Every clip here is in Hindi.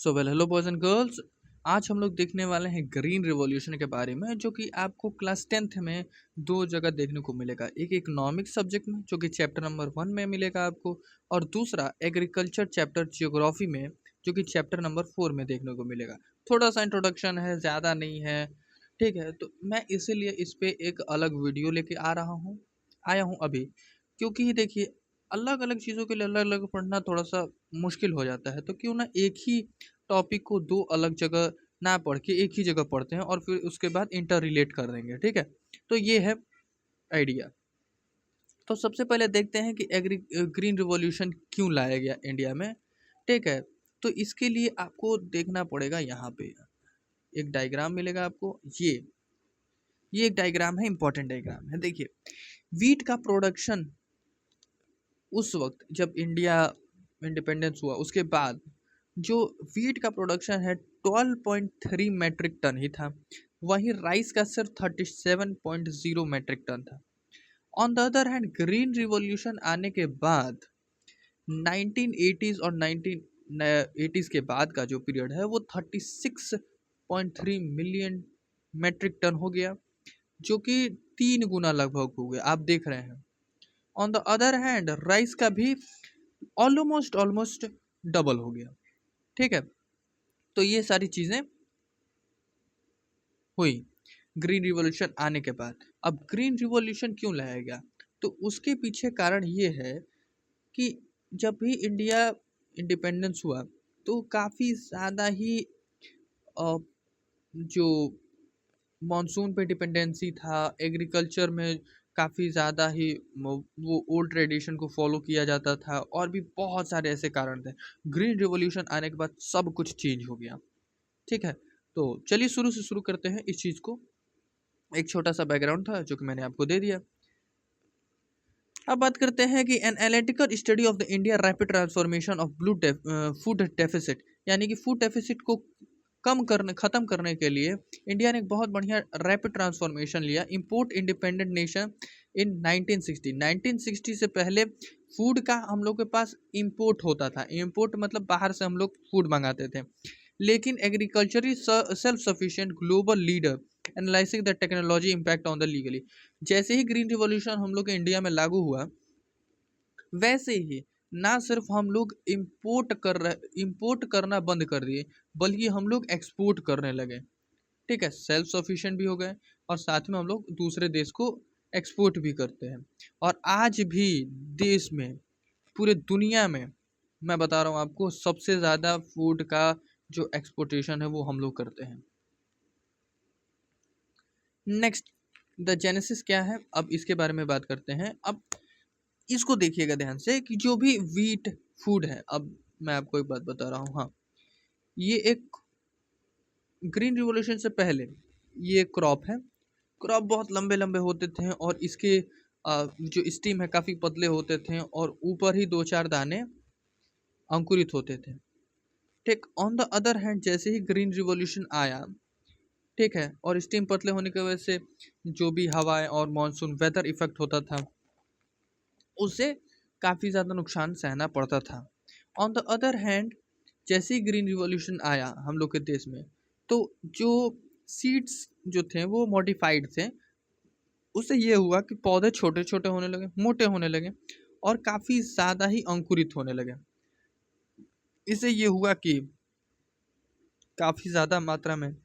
So well hello boys and girls. आज हम लोग देखने वाले हैं ग्रीन रिवॉल्यूशन के बारे में, जो कि आपको क्लास 10th में दो जगह देखने को मिलेगा। एक इकोनॉमिक्स सब्जेक्ट में, जो कि चैप्टर नंबर 1 में मिलेगा आपको, और दूसरा एग्रीकल्चर चैप्टर जियोग्राफी में, जो कि चैप्टर नंबर 4 में देखने को मिलेगा। थोड़ा सा इंट्रोडक्शन है, ज़्यादा नहीं है, ठीक है। तो मैं इसीलिए इस पे एक अलग वीडियो लेके आया हूँ अभी, क्योंकि देखिए अलग अलग चीज़ों के लिए अलग अलग पढ़ना थोड़ा सा मुश्किल हो जाता है। तो क्यों ना एक ही टॉपिक को दो अलग जगह ना पढ़ के एक ही जगह पढ़ते हैं और फिर उसके बाद इंटर रिलेट कर देंगे, ठीक है। तो ये है आइडिया। तो सबसे पहले देखते हैं कि ग्रीन रिवॉल्यूशन क्यों लाया गया इंडिया में, ठीक है। तो इसके लिए आपको देखना पड़ेगा, यहाँ पे एक डायग्राम मिलेगा आपको। ये एक डायग्राम है, इंपॉर्टेंट डायग्राम है। देखिए, वीट का प्रोडक्शन उस वक्त जब इंडिया इंडिपेंडेंस हुआ उसके बाद जो वीट का प्रोडक्शन है 12.3 मैट्रिक टन ही था। वहीं राइस का सिर्फ 37.0 मैट्रिक टन था। On the other hand green revolution आने के बाद 1980s और 1980s के बाद का जो पीरियड है वो 36.3 मिलियन मैट्रिक टन हो गया, जो कि 3 गुना लगभग हो गया, आप देख रहे हैं। On the other hand rice का भी ऑलमोस्ट डबल हो गया, ठीक है। तो ये सारी चीज़ें हुई ग्रीन रिवॉल्यूशन आने के बाद। अब ग्रीन रिवॉल्यूशन क्यों लाया गया, तो उसके पीछे कारण ये है कि जब भी इंडिया इंडिपेंडेंस हुआ तो काफ़ी ज़्यादा ही अ, जो मॉनसून पे डिपेंडेंसी था, एग्रीकल्चर में काफ़ी ज़्यादा ही वो ओल्ड ट्रेडिशन को फॉलो किया जाता था, और भी बहुत सारे ऐसे कारण थे। ग्रीन रिवॉल्यूशन आने के बाद सब कुछ चेंज हो गया, ठीक है। तो चलिए शुरू से शुरू करते हैं इस चीज़ को। एक छोटा सा बैकग्राउंड था जो कि मैंने आपको दे दिया। अब बात करते हैं कि an analytical study of the India rapid transformation of food deficit, यानी कि फूड डेफिसिट को ख़त्म करने के लिए इंडिया ने एक बहुत बढ़िया रैपिड ट्रांसफॉर्मेशन लिया। Import independent nation in 1960। 1960 से पहले फूड का हम लोग के पास इम्पोर्ट होता था। इम्पोर्ट मतलब बाहर से हम लोग फूड मंगाते थे, लेकिन agriculturally self sufficient global leader analysing the technology impact on the legally. जैसे ही ग्रीन रिवॉल्यूशन हम लोग के इंडिया में लागू हुआ, वैसे ही ना सिर्फ हम लोग इम्पोर्ट करना बंद कर दिए, बल्कि हम लोग एक्सपोर्ट करने लगे, ठीक है। सेल्फ सफिशिएंट भी हो गए, और साथ में हम लोग दूसरे देश को एक्सपोर्ट भी करते हैं। और आज भी देश में, पूरे दुनिया में, मैं बता रहा हूँ आपको, सबसे ज़्यादा फूड का जो एक्सपोर्टेशन है वो हम लोग करते हैं। नेक्स्ट, द जेनेसिस क्या है, अब इसके बारे में बात करते हैं। अब इसको देखिएगा ध्यान से कि जो भी वीट फूड है, अब मैं आपको एक बात बता रहा हूँ। हाँ, ये एक ग्रीन रिवॉल्यूशन से पहले ये क्रॉप है। क्रॉप बहुत लंबे लंबे होते थे, और इसके जो स्टीम है काफ़ी पतले होते थे, और ऊपर ही दो चार दाने अंकुरित होते थे, ठीक। ऑन द अदर हैंड जैसे ही ग्रीन रिवॉल्यूशन आया, ठीक है, और स्टीम पतले होने की वजह से जो भी हवाएं और मानसून वेदर इफेक्ट होता था, उससे काफ़ी ज़्यादा नुकसान सहना पड़ता था। ऑन द अदर हैंड जैसे ही ग्रीन रिवॉल्यूशन आया हम लोग के देश में, तो जो सीड्स जो थे वो मॉडिफाइड थे। उससे ये हुआ कि पौधे छोटे छोटे होने लगे, मोटे होने लगे, और काफ़ी ज़्यादा ही अंकुरित होने लगे। इससे ये हुआ कि काफ़ी ज़्यादा मात्रा में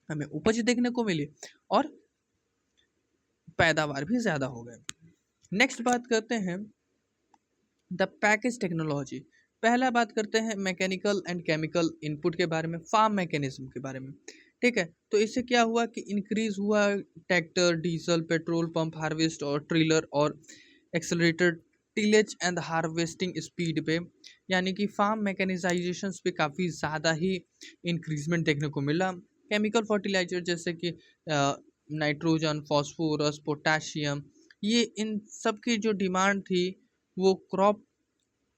हमें उपज देखने को मिली, और पैदावार भी ज़्यादा हो गए। नेक्स्ट बात करते हैं द पैकेज टेक्नोलॉजी। पहला बात करते हैं मैकेनिकल एंड केमिकल इनपुट के बारे में, फार्म मैकेनिज्म के बारे में, ठीक है। तो इससे क्या हुआ कि इंक्रीज हुआ tractor, diesel, petrol pump, harvest और ट्रिलर, और accelerated tillage and harvesting speed पे, यानी कि फार्म मैकेनाइजेशन पे काफ़ी ज़्यादा ही इंक्रीजमेंट देखने को मिला। केमिकल फर्टिलाइजर जैसे कि नाइट्रोजन, फॉस्फोरस, पोटाशियम, ये इन सब की जो डिमांड थी वो क्रॉप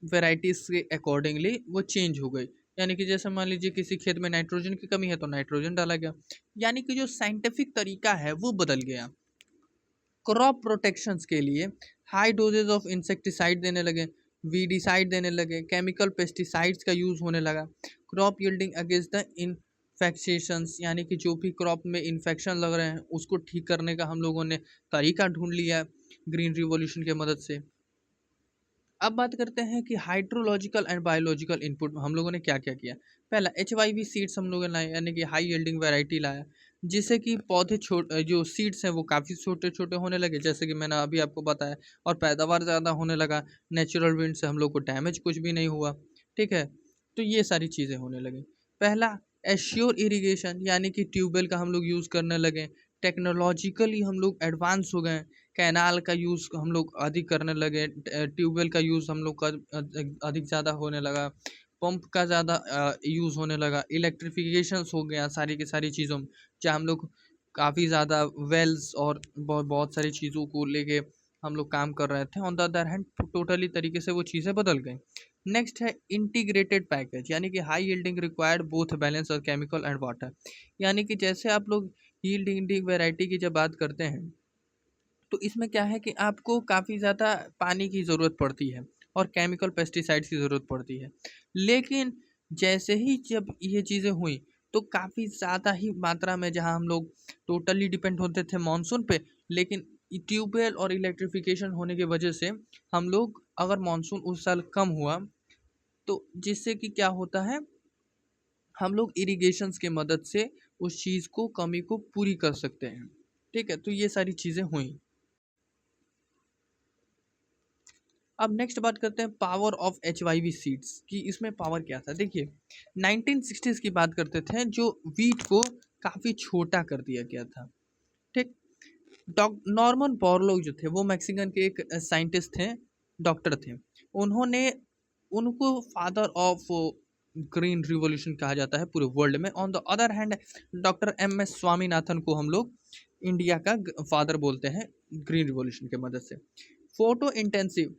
वेराइटीज़ के अकॉर्डिंगली वो चेंज हो गई। यानी कि जैसे मान लीजिए किसी खेत में नाइट्रोजन की कमी है तो नाइट्रोजन डाला गया, यानी कि जो साइंटिफिक तरीका है वो बदल गया। क्रॉप प्रोटेक्शंस के लिए हाई डोजेज ऑफ इंसेक्टिसाइड देने लगे, वीडिसाइड देने लगे, केमिकल पेस्टिसाइड्स का यूज़ होने लगा, crop yielding against the infections, यानी कि जो भी क्रॉप में इन्फेक्शन लग रहे हैं उसको ठीक करने का हम लोगों ने तरीका ढूंढ लिया ग्रीन रिवॉल्यूशन की मदद से। अब बात करते हैं कि हाइड्रोलॉजिकल एंड बायोलॉजिकल इनपुट हम लोगों ने क्या क्या किया। पहला HYV सीड्स हम लोगों ने लाए, यानी कि हाई यील्डिंग वैरायटी लाया, जिससे कि पौधे जो सीड्स हैं वो काफ़ी छोटे छोटे होने लगे, जैसे कि मैंने अभी आपको बताया, और पैदावार ज़्यादा होने लगा। नेचुरल विंड से हम लोग को डैमेज कुछ भी नहीं हुआ। ठीक है, तो ये सारी चीज़ें होने लगी। पहला, एश्योर इरिगेशन, यानी कि ट्यूबवेल का हम लोग यूज़ करने लगे। टेक्नोलॉजिकली हम लोग एडवांस हो गए, कैनाल का यूज़ हम लोग अधिक करने लगे, ट्यूबवेल का यूज़ हम लोग का अधिक ज़्यादा होने लगा, पंप का ज़्यादा यूज़ होने लगा, इलेक्ट्रिफिकेशंस हो गया सारी की सारी चीज़ों में, जहाँ हम लोग काफ़ी ज़्यादा वेल्स और बहुत बहुत सारी चीज़ों को लेके हम लोग काम कर रहे थे। On the other hand totally तरीके से वो चीज़ें बदल गई। नेक्स्ट है इंटीग्रेटेड पैकेज, यानी कि high yielding required both balance और केमिकल एंड वाटर, यानी कि जैसे आप लोग यील्डिंग वैरायटी की जब बात करते हैं तो इसमें क्या है कि आपको काफ़ी ज़्यादा पानी की ज़रूरत पड़ती है और केमिकल पेस्टिसाइड्स की ज़रूरत पड़ती है। लेकिन जैसे ही जब ये चीज़ें हुई तो काफ़ी ज़्यादा ही मात्रा में, जहाँ हम लोग टोटली डिपेंड होते थे मानसून पे, लेकिन ट्यूबवेल और इलेक्ट्रिफिकेशन होने की वजह से हम लोग, अगर मानसून उस साल कम हुआ तो जिससे कि क्या होता है, हम लोग इरिगेशंस के मदद से उस चीज़ को, कमी को पूरी कर सकते हैं। ठीक है, तो ये सारी चीज़ें हुई। अब नेक्स्ट बात करते हैं पावर ऑफ HYV सीड्स कि इसमें पावर क्या था। देखिए 1960s की बात करते थे, जो वीट को काफ़ी छोटा कर दिया गया था। ठीक, नॉर्मन बोरलॉग जो थे वो मैक्सिकन के एक साइंटिस्ट थे, डॉक्टर थे। उन्होंने, उनको फादर ऑफ ग्रीन रिवॉल्यूशन कहा जाता है पूरे वर्ल्ड में। On the other hand doctor MS Swaminathan को हम लोग इंडिया का फादर बोलते हैं ग्रीन रिवॉल्यूशन के मदद से। फोटो इंटेंसिव,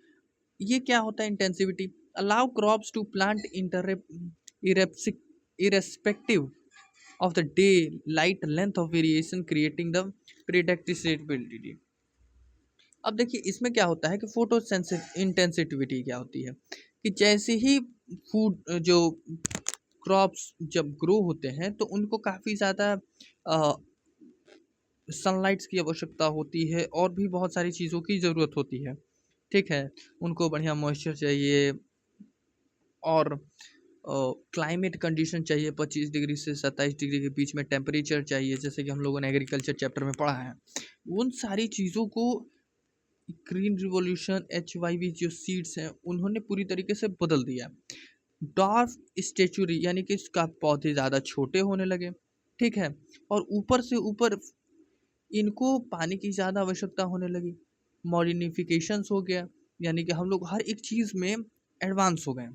ये क्या होता है intensivity, allow crops to plant irrespective of the day light length of variation creating the predictability. अब देखिए इसमें क्या होता है कि फोटो इंटेंसिटिविटी क्या होती है कि जैसे ही फूड जो क्रॉप्स जब ग्रो होते हैं तो उनको काफ़ी ज़्यादा सनलाइट्स की आवश्यकता होती है और भी बहुत सारी चीज़ों की ज़रूरत होती है। ठीक है, उनको बढ़िया मॉइस्चर चाहिए और क्लाइमेट कंडीशन चाहिए, 25 डिग्री से 27 डिग्री के बीच में टेम्परेचर चाहिए, जैसे कि हम लोगों ने एग्रीकल्चर चैप्टर में पढ़ा है। उन सारी चीज़ों को ग्रीन रिवॉल्यूशन HYV जो सीड्स हैं उन्होंने पूरी तरीके से बदल दिया। डॉर्फ स्टेचुरी, यानी कि इसका पौधे ज़्यादा छोटे होने लगे। ठीक है, और ऊपर से ऊपर इनको पानी की ज़्यादा आवश्यकता होने लगी। मॉडिफिकेशंस हो गया, यानी कि हम लोग हर एक चीज़ में एडवांस हो गए।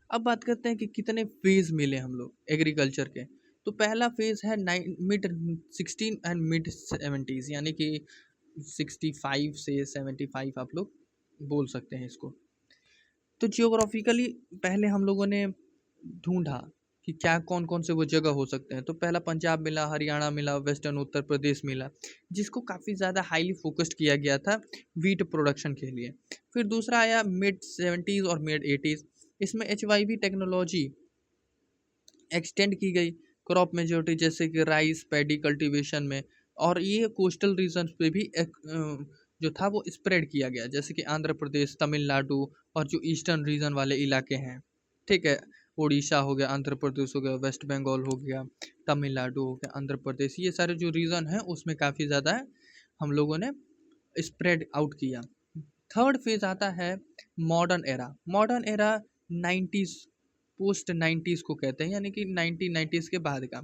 अब बात करते हैं कि कितने फेज़ मिले हम लोग एग्रीकल्चर के। तो पहला फेज़ है मिड 16 एंड मिड 70s, यानी कि 65 से 75 आप लोग बोल सकते हैं इसको। तो जियोग्राफिकली पहले हम लोगों ने ढूंढा कि क्या कौन कौन से वो जगह हो सकते हैं। तो पहला पंजाब मिला, हरियाणा मिला, वेस्टर्न उत्तर प्रदेश मिला, जिसको काफ़ी ज़्यादा हाईली फोकस्ड किया गया था वीट प्रोडक्शन के लिए। फिर दूसरा आया मिड 70s और मिड 80s, इसमें HYV टेक्नोलॉजी एक्सटेंड की गई क्रॉप मेजोरिटी, जैसे कि राइस पैडी कल्टीवेशन में, और ये कोस्टल रीजन पे भी जो था वो स्प्रेड किया गया, जैसे कि आंध्र प्रदेश, तमिलनाडु और जो ईस्टर्न रीजन वाले इलाके हैं। ठीक है, उड़ीसा हो गया, आंध्र प्रदेश हो गया, वेस्ट बंगाल हो गया, तमिलनाडु हो गया, आंध्र प्रदेश, ये सारे जो रीजन हैं उसमें काफ़ी ज़्यादा हम लोगों ने स्प्रेड आउट किया। थर्ड फेज आता है modern era. Modern era 90s, post 90s को कहते हैं, यानी कि 1990s के बाद का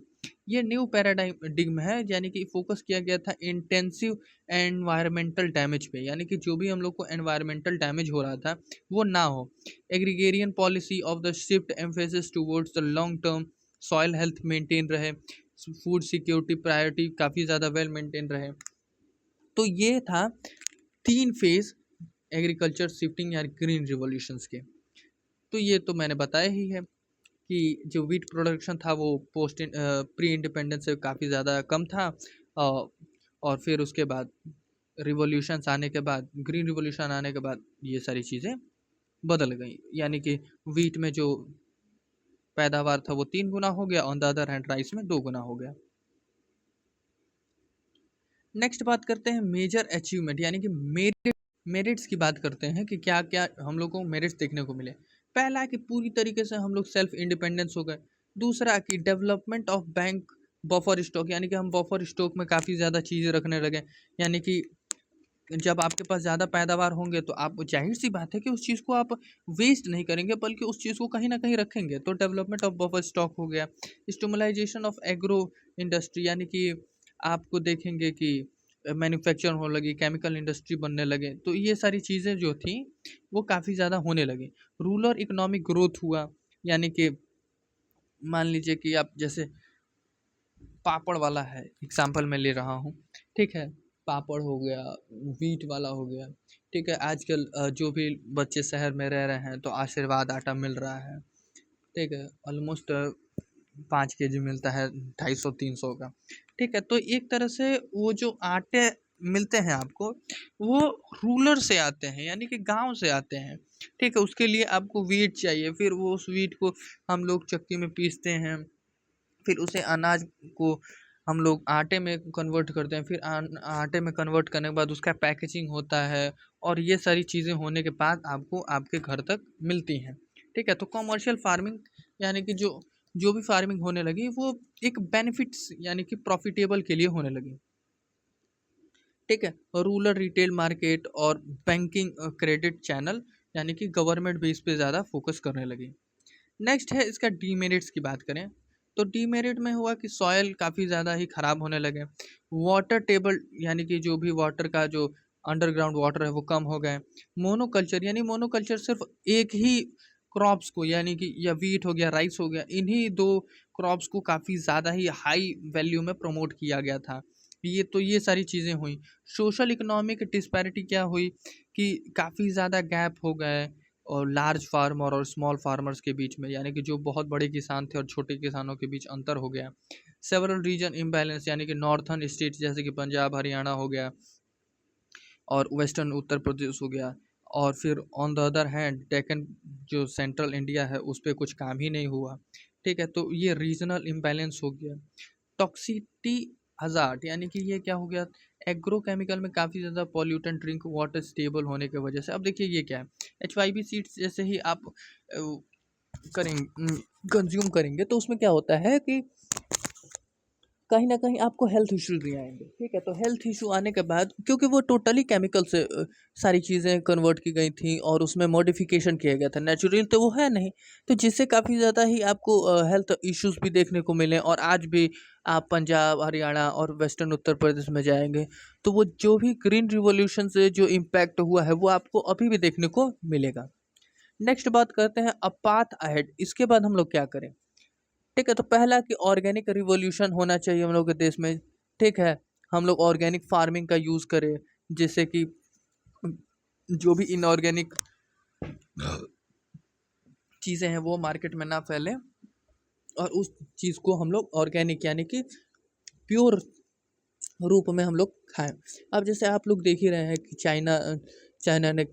ये न्यू पैराडाइम है, यानी कि फोकस किया गया था इंटेंसिव एनवायरमेंटल डैमेज पे, यानी कि जो भी हम लोग को एनवायरमेंटल डैमेज हो रहा था वो ना हो। Agrarian policy of the shift emphasis towards the long term, soil health maintain रहे, फूड सिक्योरिटी प्रायोरिटी काफ़ी ज़्यादा वेल मेंटेन रहे। तो ये था 3 फेज एग्रीकल्चर शिफ्टिंग या ग्रीन रिवॉल्यूशंस के। तो ये तो मैंने बताया ही है कि जो वीट प्रोडक्शन था वो प्री इंडिपेंडेंस से काफ़ी ज़्यादा कम था, और फिर उसके बाद रिवॉल्यूशंस आने के बाद, ग्रीन रिवॉल्यूशन आने के बाद ये सारी चीज़ें बदल गई, यानी कि वीट में जो पैदावार था वो 3 गुना हो गया, on the other hand rice में 2 गुना हो गया। नेक्स्ट बात करते हैं मेजर अचीवमेंट यानी कि मेरिट्स की बात करते हैं कि क्या क्या हम लोग को मेरिट्स देखने को मिले। पहला कि पूरी तरीके से हम लोग सेल्फ इंडिपेंडेंस हो गए। दूसरा कि development of bank buffer stock यानी कि हम बफर स्टॉक में काफ़ी ज़्यादा चीज़ें रखने लगे, यानी कि जब आपके पास ज़्यादा पैदावार होंगे तो आप जाहिर सी बात है कि उस चीज़ को आप वेस्ट नहीं करेंगे बल्कि उस चीज़ को कहीं ना कहीं रखेंगे। तो डेवलपमेंट ऑफ बफर स्टॉक हो गया। स्टिमुलाइजेशन ऑफ एग्रो इंडस्ट्री यानी कि आपको देखेंगे कि मैन्युफैक्चर होने लगी, केमिकल इंडस्ट्री बनने लगे, तो ये सारी चीज़ें जो थी वो काफ़ी ज़्यादा होने लगी। रूरल इकोनॉमिक ग्रोथ हुआ, यानी कि मान लीजिए कि आप जैसे पापड़ वाला है एग्जाम्पल मैं ले रहा हूँ, ठीक है, पापड़ हो गया, वीट वाला हो गया, ठीक है। आजकल जो भी बच्चे शहर में रह रहे हैं तो आशीर्वाद आटा मिल रहा है, ठीक है, ऑलमोस्ट 5 kg मिलता है 250-300 का, ठीक है। तो एक तरह से वो जो आटे मिलते हैं आपको वो रूलर से आते हैं, यानी कि गांव से आते हैं, ठीक है। उसके लिए आपको वीट चाहिए, फिर वो उस वीट को हम लोग चक्की में पीसते हैं, फिर उसे अनाज को हम लोग आटे में कन्वर्ट करते हैं, फिर आटे में कन्वर्ट करने के बाद उसका पैकेजिंग होता है, और ये सारी चीज़ें होने के बाद आपको आपके घर तक मिलती हैं, ठीक है। तो कॉमर्शियल फार्मिंग यानी कि जो भी फार्मिंग होने लगी वो एक बेनिफिट्स यानी कि प्रॉफिटेबल के लिए होने लगी, ठीक है। रूरल रिटेल मार्केट और बैंकिंग क्रेडिट चैनल यानी कि गवर्नमेंट बेस पे ज़्यादा फोकस करने लगी। नेक्स्ट है इसका डीमेरिट्स की बात करें तो डीमेरिट में हुआ कि सॉयल काफ़ी ज़्यादा ही ख़राब होने लगे। वाटर टेबल यानी कि जो भी वाटर का जो अंडरग्राउंड वाटर है वो कम हो गए। मोनोकल्चर यानी मोनोकल्चर सिर्फ एक ही क्रॉप्स को यानी कि या वीट हो गया, राइस हो गया, इन्हीं दो क्रॉप्स को काफ़ी ज़्यादा ही हाई वैल्यू में प्रमोट किया गया था। ये सारी चीज़ें हुई। सोशल इकोनॉमिक डिस्पैरिटी क्या हुई कि काफ़ी ज़्यादा गैप हो गए और लार्ज फार्मर और स्मॉल फार्मर्स के बीच में, यानी कि जो बहुत बड़े किसान थे और छोटे किसानों के बीच अंतर हो गया। सेवरल रीजन इम्बैलेंस यानी कि नॉर्थर्न स्टेट्स जैसे कि पंजाब हरियाणा हो गया और वेस्टर्न उत्तर प्रदेश हो गया, और फिर on the other hand Deccan जो सेंट्रल इंडिया है उस पर कुछ काम ही नहीं हुआ, ठीक है। तो ये रीजनल इम्बैलेंस हो गया। टॉक्सिटी हज़ार्ड यानी कि ये क्या हो गया, एग्रोकेमिकल में काफ़ी ज़्यादा पॉल्यूटेंट ड्रिंक वाटर स्टेबल होने की वजह से। अब देखिए ये क्या है, HYB सीड्स जैसे ही आप करेंगे कंज्यूम करेंगे तो उसमें क्या होता है कि कहीं ना कहीं आपको हेल्थ इश्यूज भी आएंगे, ठीक है। तो हेल्थ इशू आने के बाद क्योंकि वो टोटली केमिकल से सारी चीज़ें कन्वर्ट की गई थी और उसमें मॉडिफिकेशन किया गया था, नेचुरल तो वो है नहीं, तो जिससे काफ़ी ज़्यादा ही आपको हेल्थ इश्यूज भी देखने को मिले। और आज भी आप पंजाब हरियाणा और वेस्टर्न उत्तर प्रदेश में जाएंगे तो वो जो भी ग्रीन रिवॉल्यूशन से जो इम्पैक्ट हुआ है वो आपको अभी भी देखने को मिलेगा। नेक्स्ट बात करते हैं अ पाथ अहेड, इसके बाद हम लोग क्या करें, ठीक है। तो पहला कि ऑर्गेनिक रिवॉल्यूशन होना चाहिए हम लोग के देश में, ठीक है। हम लोग ऑर्गेनिक फार्मिंग का यूज़ करें, जिससे कि जो भी इनऑर्गेनिक चीज़ें हैं वो मार्केट में ना फैलें और उस चीज़ को हम लोग ऑर्गेनिक यानी कि प्योर रूप में हम लोग खाएं। अब जैसे आप लोग देख ही रहे हैं कि चाइना ने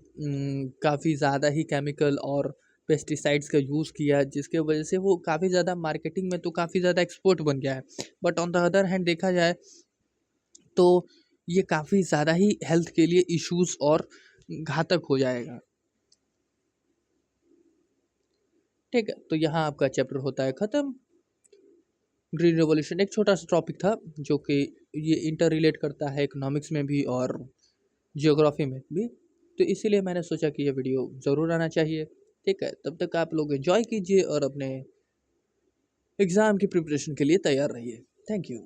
काफ़ी ज़्यादा ही केमिकल और पेस्टिसाइड्स का यूज़ किया, जिसके वजह से वो काफ़ी ज़्यादा मार्केटिंग में तो काफ़ी ज़्यादा एक्सपोर्ट बन गया है। But on the other hand देखा जाए तो ये काफ़ी ज़्यादा ही हेल्थ के लिए इश्यूज और घातक हो जाएगा, ठीक है। तो यहाँ आपका चैप्टर होता है ख़त्म। ग्रीन रेवोल्यूशन एक छोटा सा टॉपिक था जो कि ये इंटर रिलेट करता है इकोनॉमिक्स में भी और जियोग्राफी में भी, तो इसीलिए मैंने सोचा कि ये वीडियो ज़रूर आना चाहिए, ठीक है। तब तक आप लोग एंजॉय कीजिए और अपने एग्ज़ाम की प्रिपरेशन के लिए तैयार रहिए। Thank you.